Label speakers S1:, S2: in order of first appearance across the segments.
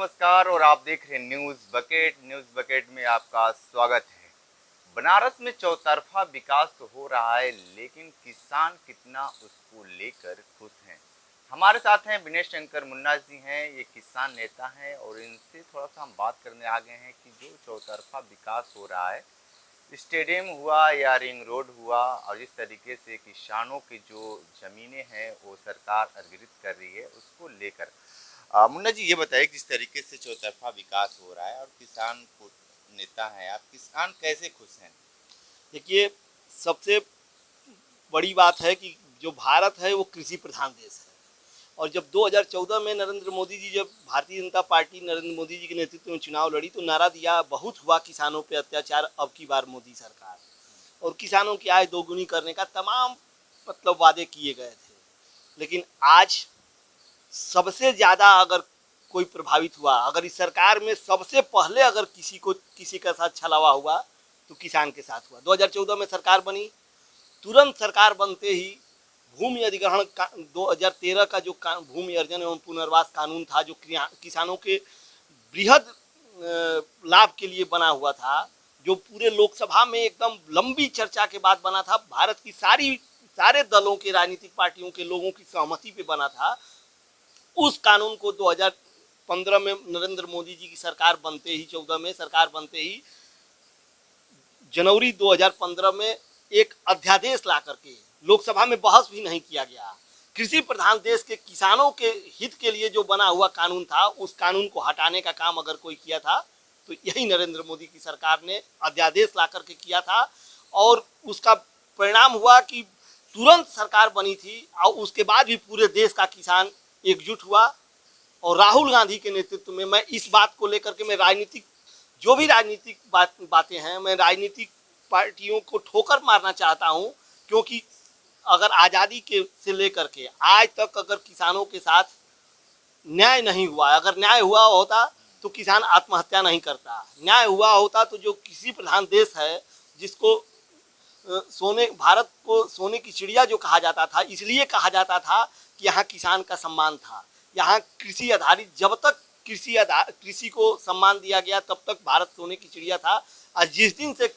S1: नमस्कार और आप देख रहे हैं न्यूज़ बकेट में आपका स्वागत है। बनारस में चौतरफा विकास तो हो रहा है, लेकिन किसान कितना उसको लेकर खुश हैं। हमारे साथ हैं विनय शंकर मुन्ना जी हैं, ये किसान नेता हैं और इनसे थोड़ा सा हम बात करने आ गए हैं कि जो चौतरफा विकास हो रहा है, स्टेडियम हुआ या रिंग रोड हुआ, और जिस तरीके से किसानों की जो ज़मीनें हैं वो सरकार अधिग्रहित कर रही है, उसको लेकर मुन्ना जी ये बताइए, जिस तरीके से चौतरफा विकास हो रहा है और किसान को नेता हैं आप, किसान कैसे खुश हैं?
S2: देखिए, सबसे बड़ी बात है कि जो भारत है वो कृषि प्रधान देश है। और जब 2014 में नरेंद्र मोदी जी, जब भारतीय जनता पार्टी नरेंद्र मोदी जी के नेतृत्व में चुनाव लड़ी, तो नारा दिया बहुत हुआ किसानों पे अत्याचार, अब की बार मोदी सरकार। और किसानों की आय दोगुनी करने का तमाम वादे किए गए थे। लेकिन आज सबसे ज़्यादा अगर कोई प्रभावित हुआ, अगर इस सरकार में सबसे पहले अगर किसी का साथ छलावा हुआ तो किसान के साथ हुआ। 2014 में सरकार बनी, तुरंत सरकार बनते ही भूमि अधिग्रहण 2013 का जो भूमि अर्जन एवं पुनर्वास कानून था, जो किसानों के बृहद लाभ के लिए बना हुआ था, जो पूरे लोकसभा में एकदम लंबी चर्चा के बाद बना था, भारत की सारे दलों के, राजनीतिक पार्टियों के लोगों की सहमति पे बना था। उस कानून को 2015 में नरेंद्र मोदी जी की सरकार बनते ही, 14 में सरकार बनते ही, जनवरी 2015 में एक अध्यादेश ला करके लोकसभा में बहस भी नहीं किया गया। कृषि प्रधान देश के किसानों के हित के लिए जो बना हुआ कानून था, उस कानून को हटाने का काम अगर कोई किया था तो यही नरेंद्र मोदी की सरकार ने अध्यादेश ला करके किया था। और उसका परिणाम हुआ कि तुरंत सरकार बनी थी और उसके बाद भी पूरे देश का किसान एकजुट हुआ। और राहुल गांधी के नेतृत्व में, मैं इस बात को लेकर के, मैं जो भी राजनीतिक बातें हैं, मैं राजनीतिक पार्टियों को ठोकर मारना चाहता हूं। क्योंकि अगर आज़ादी के से लेकर के आज तक अगर किसानों के साथ न्याय नहीं हुआ, अगर न्याय हुआ होता तो किसान आत्महत्या नहीं करता, न्याय हुआ होता तो जो कृषि प्रधान देश है, जिसको भारत को सोने की चिड़िया जो कहा जाता था, इसलिए कहा जाता था कि यहाँ किसान का सम्मान था। यहाँ कृषि आधारित, जब तक कृषि को सम्मान दिया गया तब तक भारत सोने की चिड़िया था। और जिस दिन से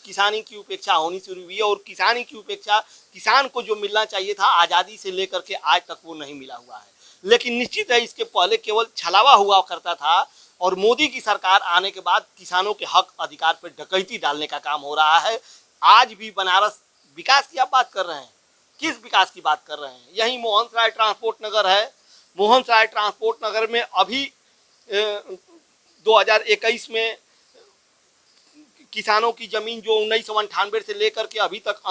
S2: किसानी की उपेक्षा होनी शुरू हुई है, और किसानी की उपेक्षा, किसान को जो मिलना चाहिए था आज़ादी से लेकर के आज तक, वो नहीं मिला हुआ है। लेकिन निश्चित है, इसके पहले केवल छलावा हुआ करता था, और मोदी की सरकार आने के बाद किसानों के हक अधिकार पर डकैती डालने का काम हो रहा है। आज भी बनारस विकास की आप बात कर रहे हैं, किस विकास की बात कर रहे हैं? यही मोहन सराय ट्रांसपोर्ट नगर है। मोहन सराय ट्रांसपोर्ट नगर में अभी 2021 में किसानों की जमीन जो 1998 से लेकर के अभी तक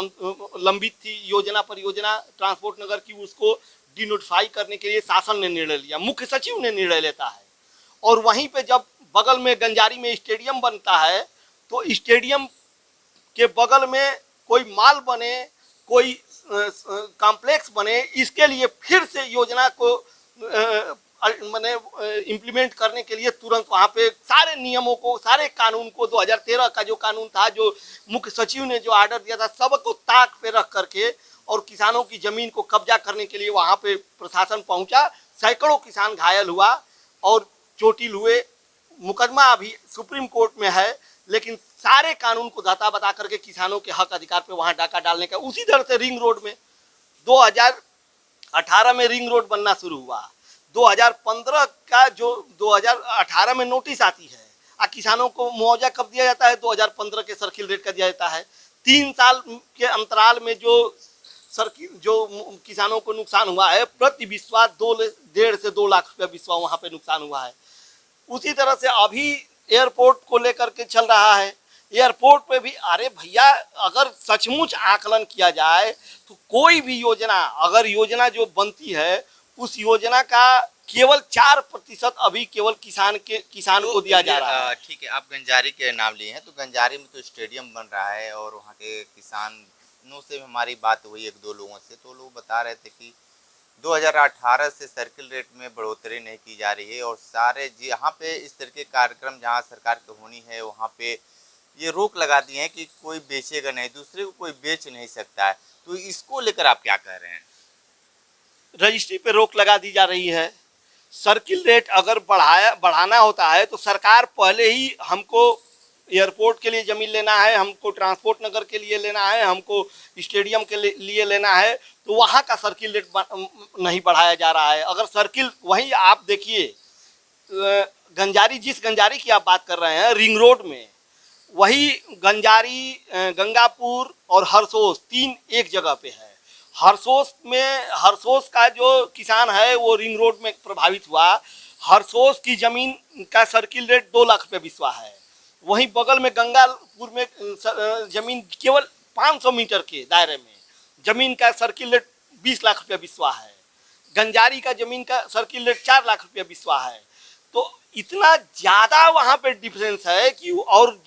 S2: लंबित थी, परियोजना ट्रांसपोर्ट नगर की, उसको डिनोटिफाई करने के लिए शासन ने निर्णय लिया, मुख्य सचिव ने निर्णय लेता है। और वहीं पे जब बगल में गंजारी में स्टेडियम बनता है, तो स्टेडियम के बगल में कोई माल बने, कोई कॉम्प्लेक्स बने, इसके लिए फिर से योजना को मैंने इम्प्लीमेंट करने के लिए तुरंत वहाँ पे सारे नियमों को, सारे कानून को, 2013 का जो कानून था, जो मुख्य सचिव ने जो ऑर्डर दिया था, सबको ताक पे रख करके और किसानों की ज़मीन को कब्जा करने के लिए वहाँ पे प्रशासन पहुँचा। सैकड़ों किसान घायल हुआ और चोटिल हुए। मुकदमा अभी सुप्रीम कोर्ट में है, लेकिन सारे कानून को दाता बता करके किसानों के हक अधिकार पे वहाँ डाका डालने का। उसी तरह से रिंग रोड में 2018 में रिंग रोड बनना शुरू हुआ। 2015 का जो 2018 में नोटिस आती है, और किसानों को मुआवजा कब दिया जाता है? 2015 के सर्किल रेट का दिया जाता है। 3 साल के अंतराल में जो किसानों को नुकसान हुआ है, प्रति बिस्वा 1.5 से 2 लाख रुपया बिस्वा वहाँ पे नुकसान हुआ है। उसी तरह से अभी एयरपोर्ट को लेकर के चल रहा है। एयरपोर्ट पे भी, अरे भैया, अगर सचमुच आकलन किया जाए तो कोई भी योजना, अगर योजना जो बनती है, उस योजना का केवल 4% अभी केवल किसान को दिया जा रहा है।
S1: ठीक है, आप गंजारी के नाम लिए हैं, तो गंजारी में तो स्टेडियम बन रहा है और वहाँ के किसानों से हमारी बात हुई 1-2 लोगों से, तो लोग बता रहे थे कि 2018 से सर्किल रेट में बढ़ोतरी नहीं की जा रही है और सारे यहाँ पे इस तरह के कार्यक्रम जहाँ सरकार की होनी है वहाँ पे ये रोक लगा दी है कि कोई बेचेगा नहीं, दूसरे को कोई बेच नहीं सकता है। तो इसको लेकर आप क्या कह रहे हैं?
S2: रजिस्ट्री पे रोक लगा दी जा रही है। सर्किल रेट अगर बढ़ाना होता है तो सरकार पहले ही हमको एयरपोर्ट के लिए ज़मीन लेना है, हमको ट्रांसपोर्ट नगर के लिए लेना है, हमको स्टेडियम के लिए लेना है, तो वहाँ का सर्किल रेट नहीं बढ़ाया जा रहा है। अगर सर्किल वहीं आप देखिए गंजारी, जिस गंजारी की आप बात कर रहे हैं रिंग रोड में, वही गंजारी, गंगापुर और हरसोस तीन एक जगह पे है। हरसोस का जो किसान है वो रिंग रोड में प्रभावित हुआ। हरसोस की ज़मीन का सर्किल रेट 2 लाख रुपये बिस्वा है। वहीं बगल में गंगापुर में ज़मीन केवल 500 मीटर के दायरे में ज़मीन का सर्किल रेट 20 लाख रुपये बिस्वा है। गंजारी का ज़मीन का सर्किल रेट 4 लाख रुपये बिस्वा है। तो इतना ज़्यादा वहाँ पे डिफरेंस है कि और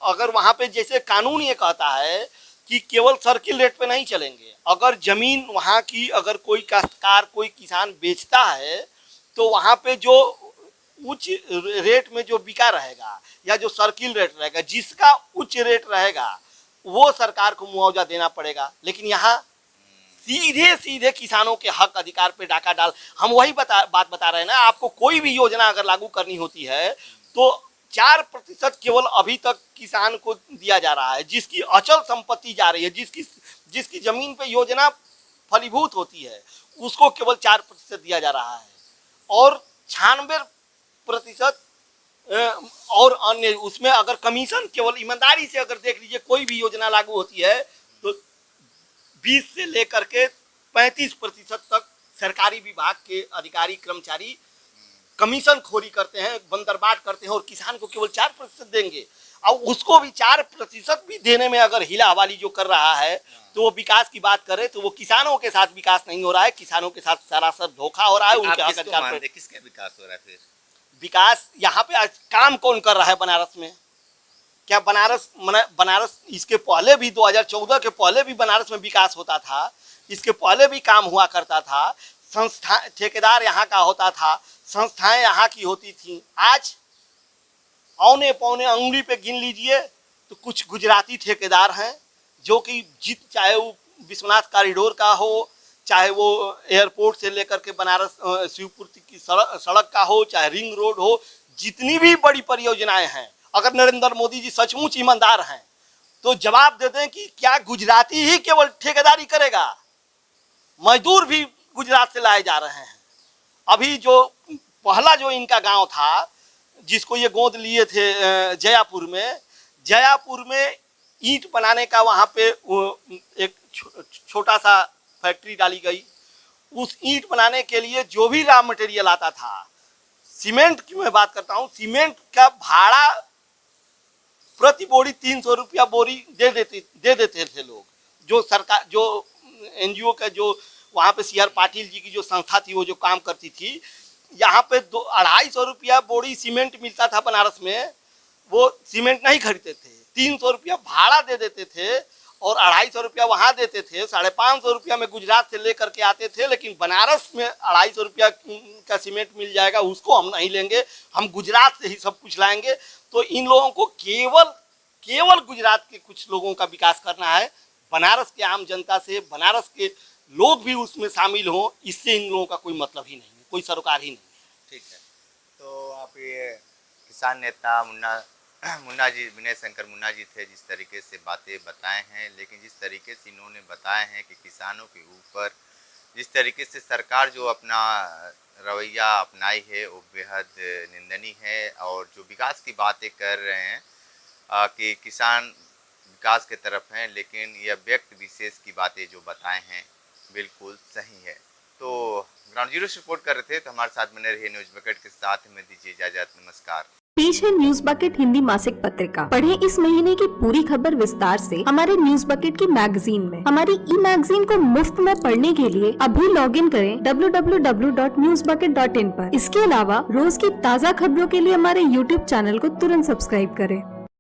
S2: अगर वहाँ पे जैसे कानून ये कहता है कि केवल सर्किल रेट पे नहीं चलेंगे, अगर ज़मीन वहाँ की अगर कोई काश्तकार कोई किसान बेचता है तो वहाँ पे जो उच्च रेट में जो बिका रहेगा या जो सर्किल रेट रहेगा, जिसका उच्च रेट रहेगा वो सरकार को मुआवजा देना पड़ेगा। लेकिन यहाँ सीधे सीधे किसानों के हक अधिकार पे डाका डाल, हम वही बात बता रहे हैं ना, आपको कोई भी योजना अगर लागू करनी होती है तो 4% केवल अभी तक किसान को दिया जा रहा है। जिसकी अचल संपत्ति जा रही है, जिसकी जमीन पे योजना फलीभूत होती है, उसको केवल 4% दिया जा रहा है और 96% और अन्य उसमें अगर कमीशन केवल ईमानदारी से अगर देख लीजिए कोई भी योजना लागू होती है तो 20 से लेकर के 35% तक सरकारी विभाग के अधिकारी कर्मचारी कमीशन खोरी करते हैं, बंदरबाट करते हैं और किसान को केवल 4% देंगे। और उसको भी 4% भी देने में अगर हिला हवाली जो कर रहा है तो वो विकास की बात करे तो वो किसानों के साथ विकास नहीं हो रहा है, किसानों के साथ सरासर धोखा हो रहा है। उनके
S1: किसका विकास हो रहा है? फिर
S2: विकास यहाँ पे काम कौन कर रहा है बनारस में? क्या बनारस इसके पहले भी 2014 के पहले भी बनारस में विकास होता था, इसके पहले भी काम हुआ करता था, संस्था ठेकेदार यहाँ का होता था, संस्थाएं यहाँ की होती थी। आज औने पौने अंगुली पे गिन लीजिए तो कुछ गुजराती ठेकेदार हैं जो कि चाहे वो विश्वनाथ कॉरिडोर का हो, चाहे वो एयरपोर्ट से लेकर के बनारस शिवपुर की सड़क का हो, चाहे रिंग रोड हो, जितनी भी बड़ी परियोजनाएं हैं, अगर नरेंद्र मोदी जी सचमुच ईमानदार हैं तो जवाब दे दें कि क्या गुजराती ही केवल ठेकेदारी करेगा? मजदूर भी गुजरात से लाए जा रहे हैं। अभी जो पहला जो इनका गांव था जिसको ये गोद लिए थे जयापुर में ईंट बनाने का वहाँ पे एक छोटा सा फैक्ट्री डाली गई। उस ईंट बनाने के लिए जो भी रॉ मटेरियल आता था, सीमेंट की मैं बात करता हूँ, सीमेंट का भाड़ा प्रति बोरी 300 रुपया बोरी दे देते थे लोग। जो सरकार जो NGO का जो वहाँ पे CR पाटिल जी की जो संस्था थी वो जो काम करती थी, यहाँ पे 250 रुपया बोरी सीमेंट मिलता था बनारस में, वो सीमेंट नहीं खरीदते थे, 300 रुपया भाड़ा दे देते थे और 250 रुपया वहाँ देते थे, 550 रुपया में गुजरात से लेकर के आते थे। लेकिन बनारस में 250 रुपया का सीमेंट मिल जाएगा, उसको हम नहीं लेंगे, हम गुजरात से ही सब कुछ लाएंगे। तो इन लोगों को केवल गुजरात के कुछ लोगों का विकास करना है, बनारस के आम जनता से बनारस के लोग भी उसमें शामिल हों, इससे इन लोगों का कोई मतलब ही नहीं है, कोई सरोकार ही नहीं है।
S1: ठीक है, तो आप ये किसान नेता मुन्ना जी, विनय शंकर मुन्ना जी थे, जिस तरीके से बातें बताए हैं, लेकिन जिस तरीके से इन्होंने बताए हैं कि किसानों के ऊपर जिस तरीके से सरकार जो अपना रवैया अपनाई है वो बेहद निंदनीय है। और जो विकास की बातें कर रहे हैं कि किसान विकास के तरफ हैं, लेकिन यह व्यक्ति विशेष की बातें जो बताए हैं बिल्कुल सही है। तो ग्राउंड जीरो से रिपोर्ट कर रहे थे, तो हमारे साथ बने रहिए न्यूज बकेट के साथ। में दीजिए इजाजत, नमस्कार।
S3: पेश है न्यूज बकेट हिंदी मासिक पत्रिका। पढ़ें इस महीने की पूरी खबर विस्तार से हमारे न्यूज बकेट की मैगजीन में। हमारी ई मैगजीन को मुफ्त में पढ़ने के लिए अभी लॉगिन करें www.newsbucket.in पर। इसके अलावा रोज की ताज़ा खबरों के लिए हमारे YouTube चैनल को तुरंत सब्सक्राइब करें।